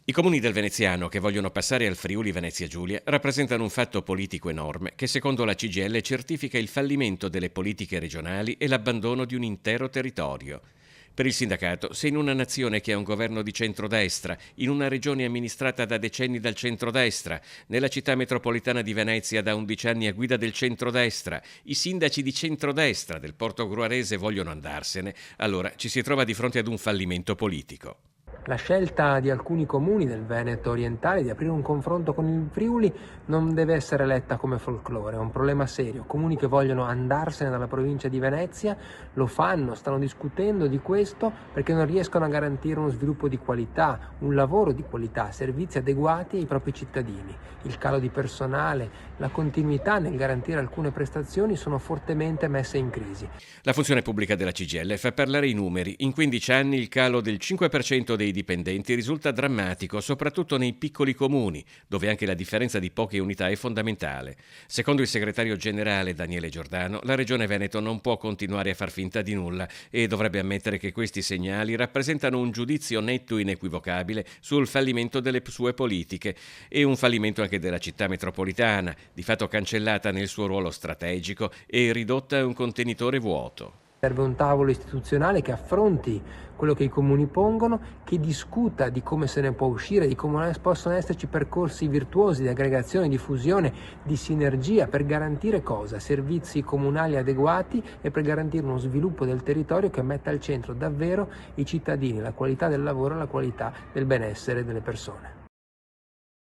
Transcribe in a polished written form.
I comuni del Veneziano che vogliono passare al Friuli Venezia Giulia rappresentano un fatto politico enorme che secondo la CGIL certifica il fallimento delle politiche regionali e l'abbandono di un intero territorio. Per il sindacato, se in una nazione che ha un governo di centrodestra, in una regione amministrata da decenni dal centrodestra, nella città metropolitana di Venezia da 11 anni a guida del centrodestra, i sindaci di centrodestra del Portogruarese vogliono andarsene, allora ci si trova di fronte ad un fallimento politico. La scelta di alcuni comuni del Veneto orientale di aprire un confronto con il Friuli non deve essere letta come folklore, è un problema serio. Comuni che vogliono andarsene dalla provincia di Venezia lo fanno, stanno discutendo di questo perché non riescono a garantire uno sviluppo di qualità, un lavoro di qualità, servizi adeguati ai propri cittadini. Il calo di personale, la continuità nel garantire alcune prestazioni sono fortemente messe in crisi. La funzione pubblica della CGIL fa parlare i numeri. In 15 anni il calo del 5% dei dipendenti risulta drammatico, soprattutto nei piccoli comuni, dove anche la differenza di poche unità è fondamentale. Secondo il segretario generale Daniele Giordano, la Regione Veneto non può continuare a far finta di nulla e dovrebbe ammettere che questi segnali rappresentano un giudizio netto e inequivocabile sul fallimento delle sue politiche e un fallimento anche della città metropolitana, di fatto cancellata nel suo ruolo strategico e ridotta a un contenitore vuoto. Serve un tavolo istituzionale che affronti quello che i comuni pongono, che discuta di come se ne può uscire, di come possono esserci percorsi virtuosi di aggregazione, di fusione, di sinergia per garantire cosa? Servizi comunali adeguati e per garantire uno sviluppo del territorio che metta al centro davvero i cittadini, la qualità del lavoro e la qualità del benessere delle persone.